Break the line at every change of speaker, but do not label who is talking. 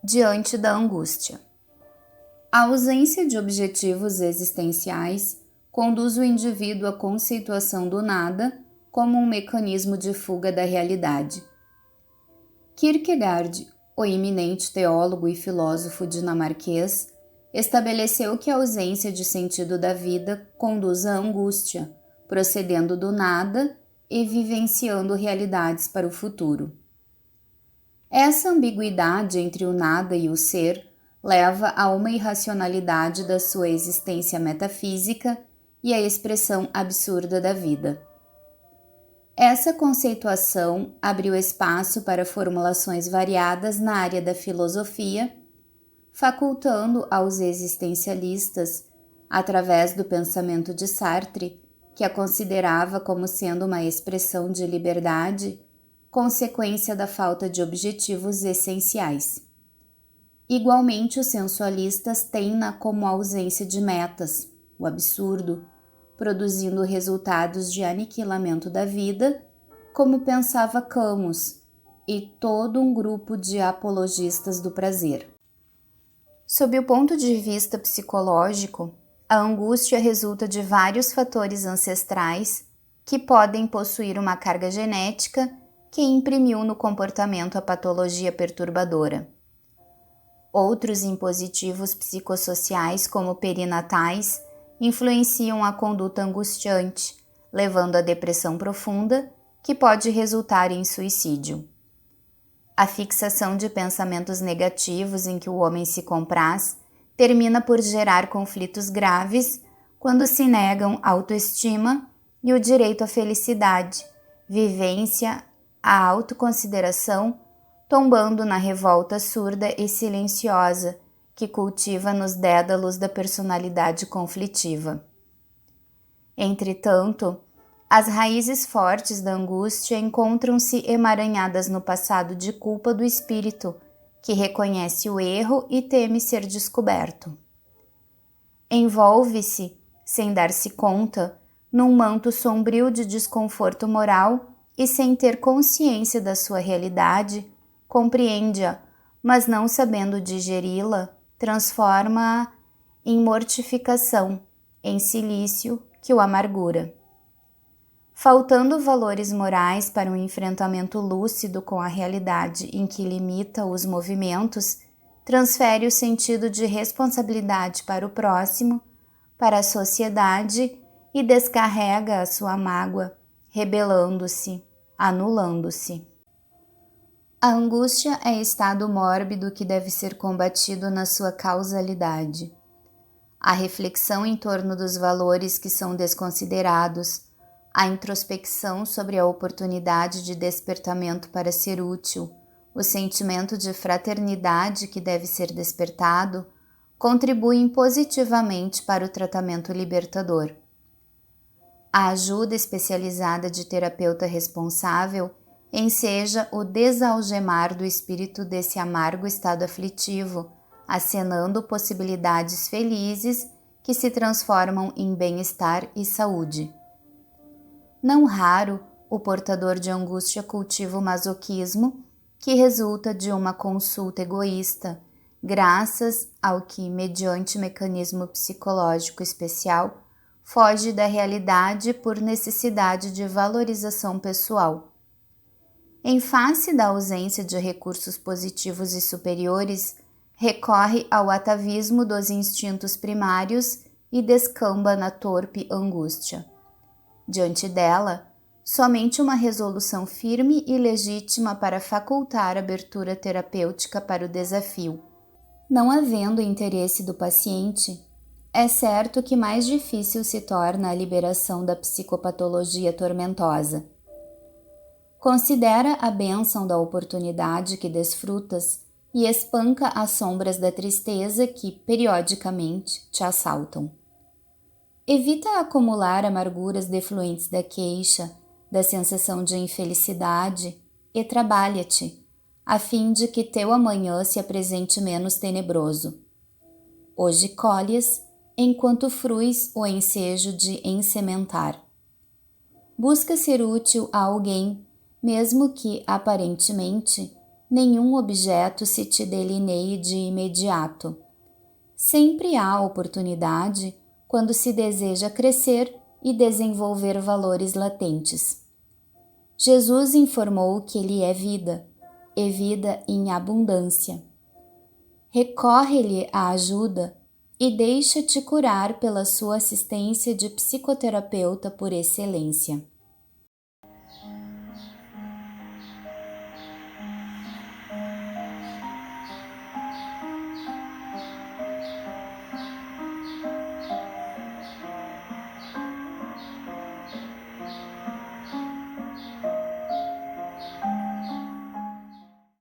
diante da angústia. A ausência de objetivos existenciais conduz o indivíduo à conceituação do nada como um mecanismo de fuga da realidade. Kierkegaard, o eminente teólogo e filósofo dinamarquês, estabeleceu que a ausência de sentido da vida conduz à angústia, procedendo do nada e vivenciando realidades para o futuro. Essa ambiguidade entre o nada e o ser leva a uma irracionalidade da sua existência metafísica e a expressão absurda da vida. Essa conceituação abriu espaço para formulações variadas na área da filosofia, facultando aos existencialistas, através do pensamento de Sartre, que a considerava como sendo uma expressão de liberdade, consequência da falta de objetivos essenciais. Igualmente, os sensualistas têm-na como ausência de metas, o absurdo, produzindo resultados de aniquilamento da vida, como pensava Camus e todo um grupo de apologistas do prazer. Sob o ponto de vista psicológico, a angústia resulta de vários fatores ancestrais que podem possuir uma carga genética que imprimiu no comportamento a patologia perturbadora. Outros impositivos psicossociais, como perinatais, influenciam a conduta angustiante, levando à depressão profunda, que pode resultar em suicídio. A fixação de pensamentos negativos em que o homem se compraz termina por gerar conflitos graves quando se negam a autoestima e o direito à felicidade, vivência, a autoconsideração, tombando na revolta surda e silenciosa que cultiva nos dédalos da personalidade conflitiva. Entretanto, as raízes fortes da angústia encontram-se emaranhadas no passado de culpa do espírito, que reconhece o erro e teme ser descoberto. Envolve-se, sem dar-se conta, num manto sombrio de desconforto moral e, sem ter consciência da sua realidade, compreende-a, mas não sabendo digeri-la, transforma-a em mortificação, em cilício que o amargura. Faltando valores morais para um enfrentamento lúcido com a realidade em que limita os movimentos, transfere o sentido de responsabilidade para o próximo, para a sociedade e descarrega a sua mágoa, rebelando-se, anulando-se. A angústia é estado mórbido que deve ser combatido na sua causalidade. A reflexão em torno dos valores que são desconsiderados, a introspecção sobre a oportunidade de despertamento para ser útil, o sentimento de fraternidade que deve ser despertado, contribuem positivamente para o tratamento libertador. A ajuda especializada de terapeuta responsável enseja o desalgemar do espírito desse amargo estado aflitivo, acenando possibilidades felizes que se transformam em bem-estar e saúde. Não raro, o portador de angústia cultiva o masoquismo, que resulta de uma consulta egoísta, graças ao que, mediante mecanismo psicológico especial, foge da realidade por necessidade de valorização pessoal. Em face da ausência de recursos positivos e superiores, recorre ao atavismo dos instintos primários e descamba na torpe angústia. Diante dela, somente uma resolução firme e legítima para facultar abertura terapêutica para o desafio. Não havendo interesse do paciente, é certo que mais difícil se torna a liberação da psicopatologia tormentosa. Considera a bênção da oportunidade que desfrutas e espanca as sombras da tristeza que, periodicamente, te assaltam. Evita acumular amarguras defluentes da queixa, da sensação de infelicidade e trabalha-te, a fim de que teu amanhã se apresente menos tenebroso. Hoje colhes, enquanto fruis o ensejo de ensementar. Busca ser útil a alguém, mesmo que, aparentemente, nenhum objeto se te delineie de imediato. Sempre há oportunidade quando se deseja crescer e desenvolver valores latentes. Jesus informou que Ele é vida, e vida em abundância. Recorre-lhe a ajuda e deixa-te curar pela sua assistência de psicoterapeuta por excelência.